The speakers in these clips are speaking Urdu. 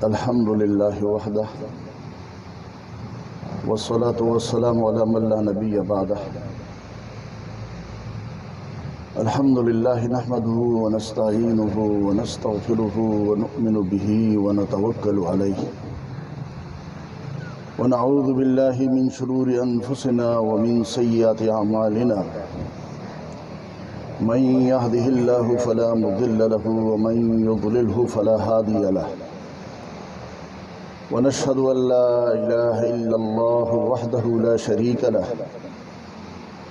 الحمد لله وحده والصلاة والسلام على من لا نبي بعده. الحمد لله نحمده ونستعينه ونستغفره ونؤمن به ونتوكل عليه ونعوذ بالله من شرور أنفسنا ومن سيئات أعمالنا. من يهده الله فلا مضل له ومن يضلله فلا هادي له. ونشهد أن لا إله إلا الله وحده لا شريك له.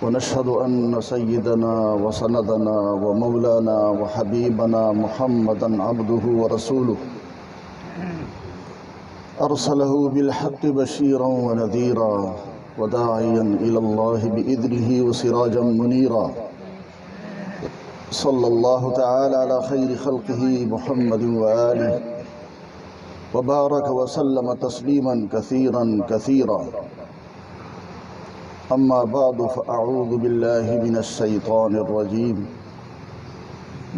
ونشهد أن سيدنا وسندنا ومولانا وحبيبنا محمدا عبده ورسوله أرسله بالحق بشيرا ونذيرا وداعيا إلى الله بإذنه وسراجا منيرا. صلى الله تعالى على خير خلقه محمد وآله وبارك وسلم تسليما كثيرا كثيرا. أما بعد فأعوذ بالله من الشيطان الرجيم.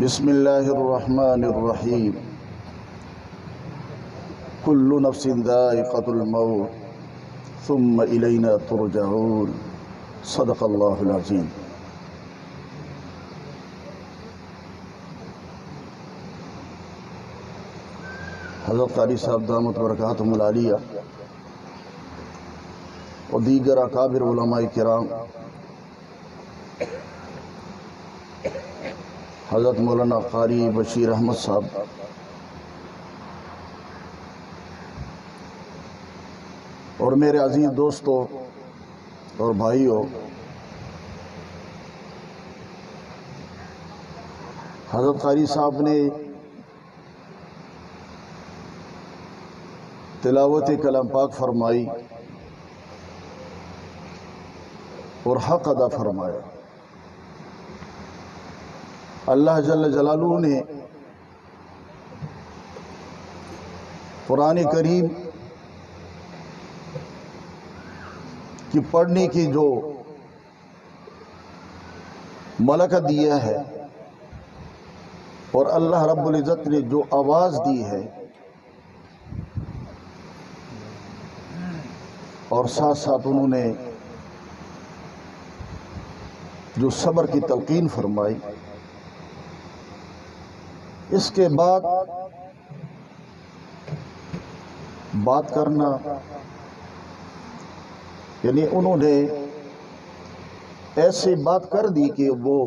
بسم الله الرحمن الرحيم. كل نفس ذائقة الموت ثم إلينا ترجعون. صدق الله العظيم. حضرت قاری صاحب دامت برکاتہم العالیہ اور دیگر اکابر علماء کرام، حضرت مولانا قاری بشیر احمد صاحب، اور میرے عزیز دوستوں اور بھائیوں، حضرت قاری صاحب نے تلاوت کلام پاک فرمائی اور حق ادا فرمایا. اللہ جل جلالہ نے قرآن کریم کی پڑھنے کی جو ملکہ دیا ہے اور اللہ رب العزت نے جو آواز دی ہے اور ساتھ ساتھ انہوں نے جو صبر کی تلقین فرمائی، اس کے بعد بات کرنا یعنی انہوں نے ایسی بات کر دی کہ وہ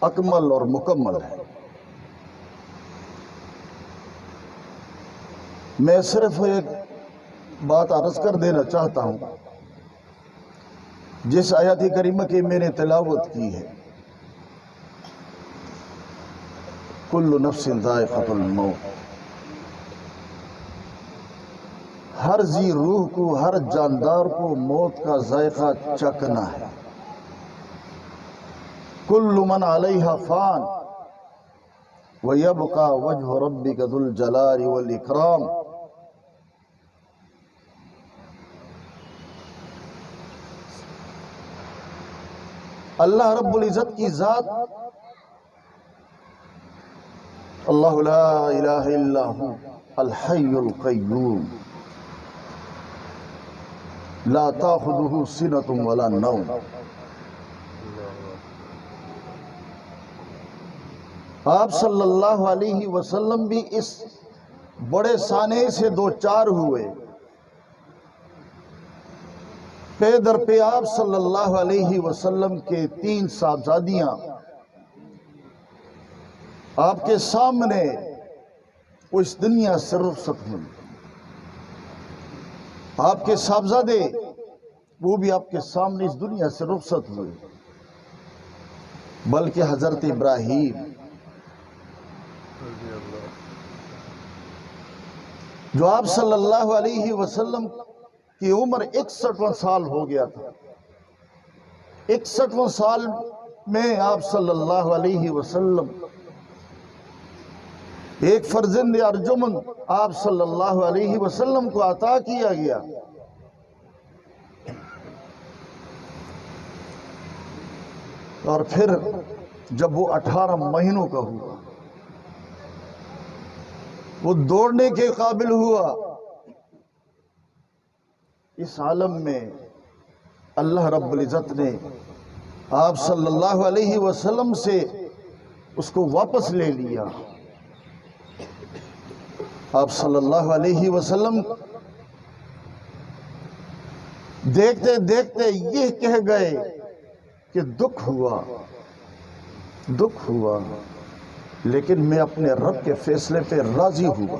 اکمل اور مکمل ہے. میں صرف ایک بات عرض کر دینا چاہتا ہوں. جس آیت کریمہ کی میں نے تلاوت کی ہے، کل نفس ذائقۃ الموت، ہر ذی روح کو، ہر جاندار کو موت کا ذائقہ چکھنا ہے. کل من علیہا فان ویبقى وجہ ربک ذو الجلال والاکرام. اللہ رب العزت کی ذات، اللہ لا الہ الا ہو الحی القیوم لا تاخذہ سنۃ ولا نوم. آپ صلی اللہ علیہ وسلم بھی اس بڑے سانے سے دو چار ہوئے. پے در پہ آپ صلی اللہ علیہ وسلم کے 3 صاحبزادیاں آپ کے سامنے وہ اس دنیا سے رخصت ہوئی. آپ کے صاحبزادے وہ بھی آپ کے سامنے اس دنیا سے رخصت ہوئے. بلکہ حضرت ابراہیم جو آپ صلی اللہ علیہ وسلم کی عمر 61 سال ہو گیا تھا، 61 سال میں آپ صلی اللہ علیہ وسلم ایک فرزند ارجمند آپ صلی اللہ علیہ وسلم کو عطا کیا گیا. اور پھر جب وہ 18 مہینوں کا ہوا وہ دوڑنے کے قابل ہوا۔ اس عالم میں اللہ رب العزت نے آپ صلی اللہ علیہ وسلم سے اس کو واپس لے لیا۔ آپ صلی اللہ علیہ وسلم دیکھتے دیکھتے یہ کہہ گئے کہ دکھ ہوا لیکن میں اپنے رب کے فیصلے پہ راضی ہوا۔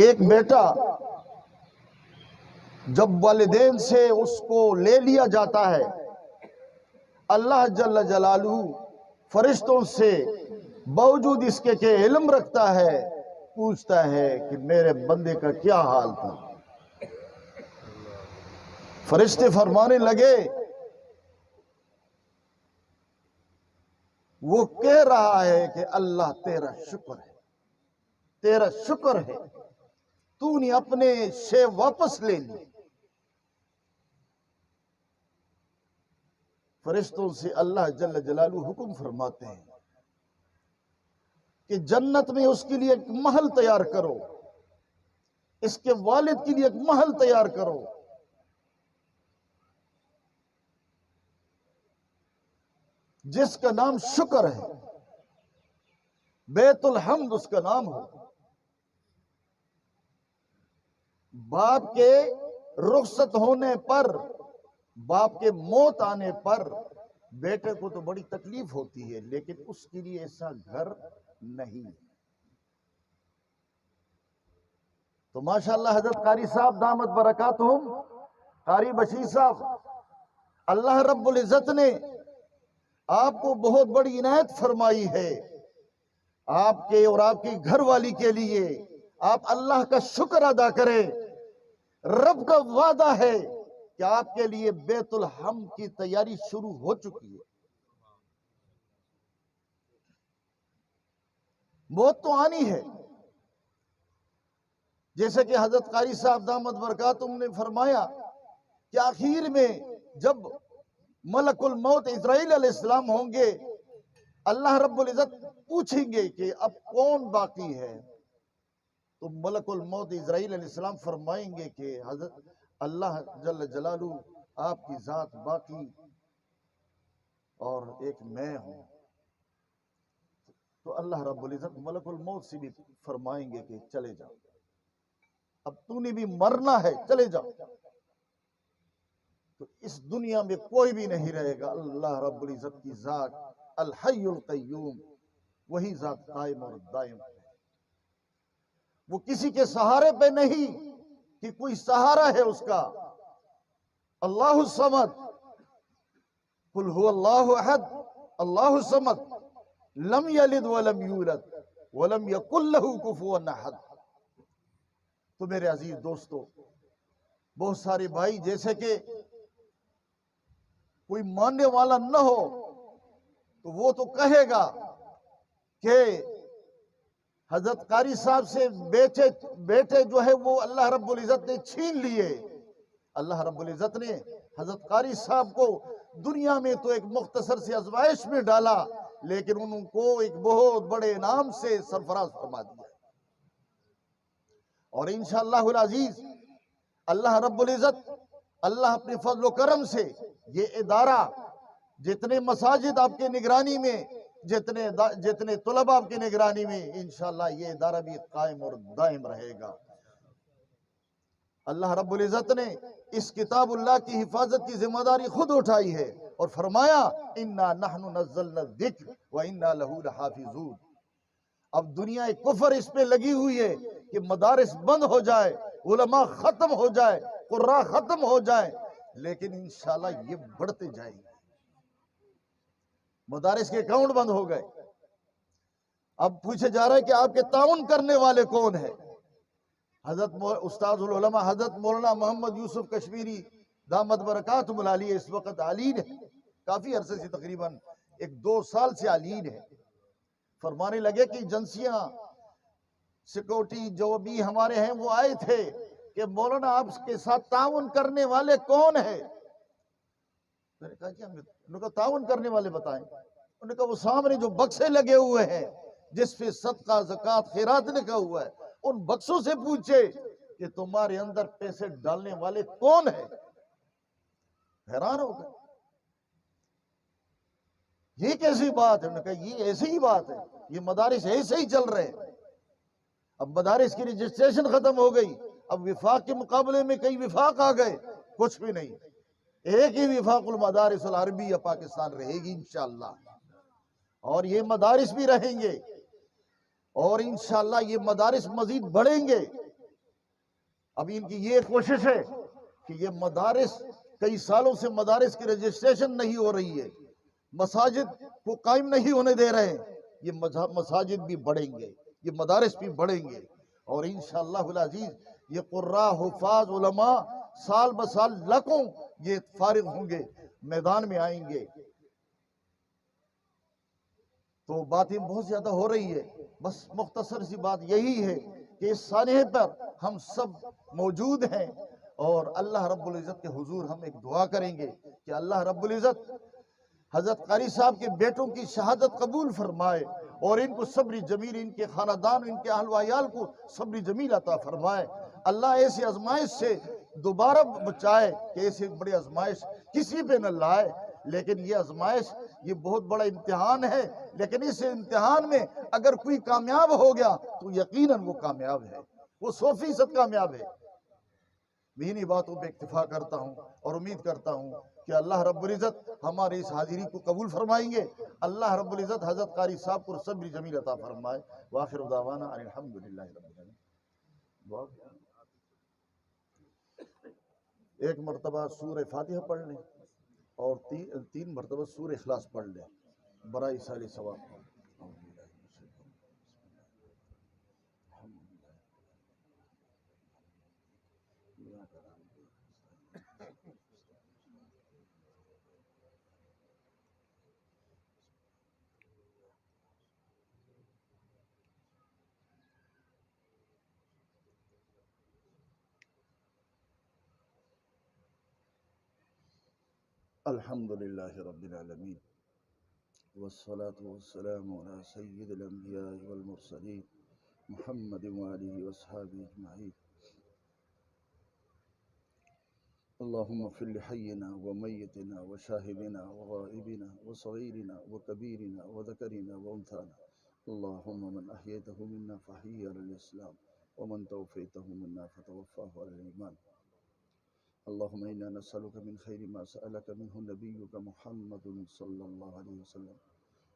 ایک بیٹا جب والدین سے اس کو لے لیا جاتا ہے، اللہ جل جلالہ فرشتوں سے باوجود اس کے کہ علم رکھتا ہے، پوچھتا ہے کہ میرے بندے کا کیا حال تھا۔ فرشتے فرمانے لگے وہ کہہ رہا ہے کہ اللہ تیرا شکر ہے تو نے اپنے شے واپس لے لی۔ فرشتوں سے اللہ جل جلالہ حکم فرماتے ہیں کہ جنت میں اس کے لیے ایک محل تیار کرو، اس کے والد کے لیے ایک محل تیار کرو، جس کا نام شکر ہے، بیت الحمد اس کا نام ہو۔ باپ کے رخصت ہونے پر، باپ کے موت آنے پر بیٹے کو تو بڑی تکلیف ہوتی ہے، لیکن اس کے لیے ایسا گھر نہیں۔ تو ماشاءاللہ حضرت قاری صاحب دامت برکاتہم، قاری بشیر صاحب، اللہ رب العزت نے آپ کو بہت بڑی عنایت فرمائی ہے۔ آپ کے اور آپ کی گھر والی کے لیے آپ اللہ کا شکر ادا کریں۔ رب کا وعدہ ہے کہ آپ کے لیے بیت الحمد کی تیاری شروع ہو چکی ہے۔ موت تو آنی ہے، جیسے کہ حضرت قاری صاحب دامت برکاتہم نے فرمایا کہ آخر میں جب ملک الموت اسرائیل علیہ السلام ہوں گے، اللہ رب العزت پوچھیں گے کہ اب کون باقی ہے، تو ملک الموت اسرائیل علیہ السلام فرمائیں گے کہ حضرت اللہ جل جلالہ آپ کی ذات باقی اور ایک میں ہوں۔ تو اللہ رب العزت ملک الموت سے بھی فرمائیں گے کہ چلے جاؤ، اب تو نے بھی مرنا ہے، چلے جاؤ۔ تو اس دنیا میں کوئی بھی نہیں رہے گا، اللہ رب العزت کی ذات الحی القیوم، وہی ذات قائم اور دائم ہے۔ وہ کسی کے سہارے پہ نہیں کہ کوئی سہارا ہے اس کا۔ اللہ الصمد، قل هو اللہ احد اللہ الصمد لم یلد ولم یولد ولم یکن له کفوا احد۔ تو میرے عزیز دوستو، بہت سارے بھائی جیسے کہ کوئی ماننے والا نہ ہو تو وہ تو کہے گا کہ حضرت قاری صاحب سے بیٹے جو ہے وہ اللہ رب العزت نے چھین لیے۔ اللہ رب العزت نے حضرت قاری صاحب کو دنیا میں تو ایک مختصر سی آزمائش میں ڈالا، لیکن ان کو ایک بہت بڑے انعام سے سرفراز فرما دیا۔ اور انشاءاللہ العزیز اللہ رب العزت، اللہ اپنے فضل و کرم سے یہ ادارہ، جتنے مساجد آپ کے نگرانی میں، جتنے طلباء آپ کی نگرانی میں، انشاءاللہ یہ ادارہ بھی قائم اور دائم رہے گا۔ اللہ رب العزت نے اس کتاب اللہ کی حفاظت کی ذمہ داری خود اٹھائی ہے اور فرمایا اِنَّا نَحْنُ نَزَّلْنَا الذِّكْرَ وَإِنَّا لَهُ لَحَافِظُونَ۔ اب دنیا کفر اس پہ لگی ہوئی ہے کہ مدارس بند ہو جائے، علماء ختم ہو جائے، قراء ختم ہو جائے، لیکن انشاءاللہ یہ بڑھتے جائیں گے۔ مدارس کے اکاؤنٹ بند ہو گئے، اب پوچھے جا رہا ہے کہ آپ کے تعاون کرنے والے کون ہیں؟ حضرت استاذ العلماء حضرت مولانا محمد یوسف کشمیری دامت برکاتہم العالیہ اس وقت عالین ہے، کافی عرصے سے تقریباً 1-2 سال سے عالین ہے۔ فرمانے لگے کہ ایجنسیاں سیکورٹی جو بھی ہمارے ہیں وہ آئے تھے کہ مولانا آپ کے ساتھ تعاون کرنے والے کون ہیں؟ میں نے کہا کہ ہمیں، انہوں نے کہا تعاون کرنے والے بتائیں. انہوں نے کہا وہ سامنے جو بکسے لگے ہوئے ہیں جس پہ صدقہ زکوٰۃ خیرات لکھا ہوا ہے، ان بکسوں سے پوچھے کہ تمہارے اندر پیسے ڈالنے والے کون ہیں. حیران ہو گئے، یہ کیسی بات ہے؟ انہوں نے کہا یہ ایسی ہی بات ہے، یہ مدارس ایسے ہی چل رہے ہیں. اب مدارس کی رجسٹریشن ختم ہو گئی، اب وفاق کے مقابلے میں کئی وفاق آ گئے، کچھ بھی نہیں. ایک ہی وفاق المدارس العربیہ پاکستان رہے گی انشاءاللہ، اور یہ مدارس بھی رہیں گے، اور انشاءاللہ یہ مدارس مزید بڑھیں گے. اب ان کی یہ کوشش ہے کہ یہ مدارس، کئی سالوں سے مدارس کی رجسٹریشن نہیں ہو رہی ہے، مساجد کو قائم نہیں ہونے دے رہے ہیں. یہ مساجد بھی بڑھیں گے، یہ مدارس بھی بڑھیں گے، اور انشاءاللہ العزیز یہ قراء، حفاظ، علماء سال بسال لاکھوں یہ فارغ ہوں گے، میدان میں آئیں گے. تو باتیں بہت زیادہ ہو رہی ہے، بس مختصر سی بات یہی ہے کہ اس سانحے پر ہم سب موجود ہیں، اور اللہ رب العزت کے حضور ہم ایک دعا کریں گے کہ اللہ رب العزت حضرت قاری صاحب کے بیٹوں کی شہادت قبول فرمائے، اور ان کو صبر جمیل، ان کے خاندان، ان کے اہل و عیال کو صبر جمیل عطا فرمائے. اللہ ایسی آزمائش سے دوبارہ بچائے کہ ایسی بڑی آزمائش کسی پہ نہ لائے. لیکن یہ آزمائش، یہ بہت بڑا امتحان ہے، لیکن اس امتحان میں اگر کوئی کامیاب ہو گیا تو یقیناً وہ کامیاب ہے، وہ 100% کامیاب ہے. میں انہی باتوں پہ اکتفا کرتا ہوں اور امید کرتا ہوں کہ اللہ رب العزت ہمارے اس حاضری کو قبول فرمائیں گے. اللہ رب العزت حضرت قاری صاحب کو صبر جمیل عطا فرمائے. وآخر دعوانا ان الحمدللہ رب العالمین. ایک مرتبہ سورہ فاتحہ پڑھ لیں اور تین مرتبہ سورہ اخلاص پڑھ لیں برائے ایصال ثواب. الحمدللہ رب العالمین، والصلاة والسلام على سید الانبیاء والمرسلین محمد وآلہ واصحابہ اجمعین. اللہم اغفر لحینا ومیتنا وشاہدنا وغائبنا وصغیرنا وکبیرنا وذکرنا وانثانا. اللہم من احییتہ منا فاحیہ علی الاسلام، ومن توفیتہ منا فتوفاہ علی الایمان. اللهم إنا نسألك من خير ما سألك منه نبيك محمد صلى الله عليه وسلم،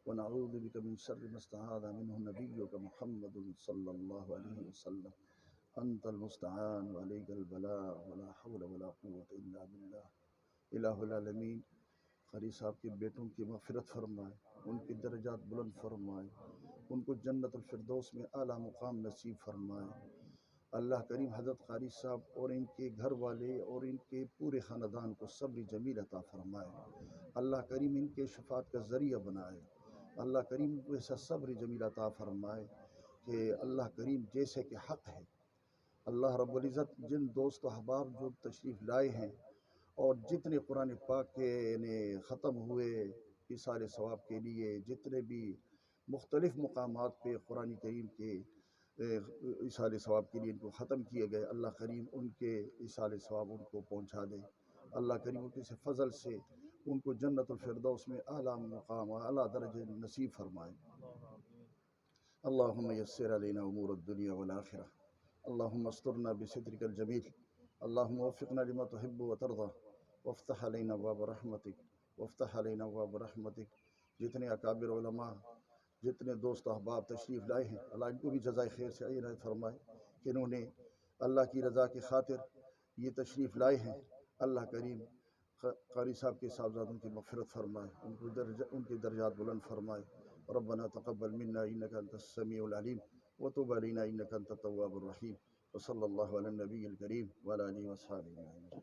ونعوذ بك من شر ما استعاذ منه نبيك محمد صلى الله عليه وسلم. أنت المستعان وعليك البلاغ، ولا حول ولا قوة إلا بالله. الہ العالمین قاری صاحب کے بیٹوں کی مغفرت فرمائے، ان کی درجات بلند فرمائے، ان کو جنت الفردوس میں اعلیٰ مقام نصیب فرمائے. اللہ کریم حضرت قاری صاحب اور ان کے گھر والے اور ان کے پورے خاندان کو صبر جمیل عطا فرمائے. اللہ کریم ان کے شفاعت کا ذریعہ بنائے. اللہ کریم کو ایسا صبر جمیل عطا فرمائے کہ اللہ کریم جیسے کہ حق ہے. اللہ رب العزت جن دوست و احباب جو تشریف لائے ہیں اور جتنے قرآن پاک کے ختم ہوئے ایصال ثواب کے لیے، جتنے بھی مختلف مقامات پہ قرآن کریم کے ایصال ثواب کے لیے ان کو ختم کیے گئے، اللہ کریم ان کے ایصال ثواب ان کو پہنچا دے. اللہ کریم ان کے فضل سے ان کو جنت الفردوس میں اعلیٰ مقام، اعلیٰ درجے نصیب فرمائے. اللہم یسر علینا امور الدنیا والآخرہ، اللہم استرنا بسترک الجمیل، اللہم وفقنا لما تحب وترضى، وافتح علینا ابواب رحمتک، وافتح علینا ابواب رحمتک. جتنے اکابر علماء، جتنے دوست احباب تشریف لائے ہیں، اللہ ان کو بھی جزائے خیر سے عنایت فرمائے کہ انہوں نے اللہ کی رضا کی خاطر یہ تشریف لائے ہیں. اللہ کریم قاری صاحب کے صاحبزادوں کی مغفرت فرمائے، ان کے درجات بلند فرمائے. ربنا تقبل منا انک انت السمیع العلیم، وتب علینا انک انت التواب الرحیم. وصلی اللہ علی النبی الکریم وعلی آلہ وصحبہ اجمعین.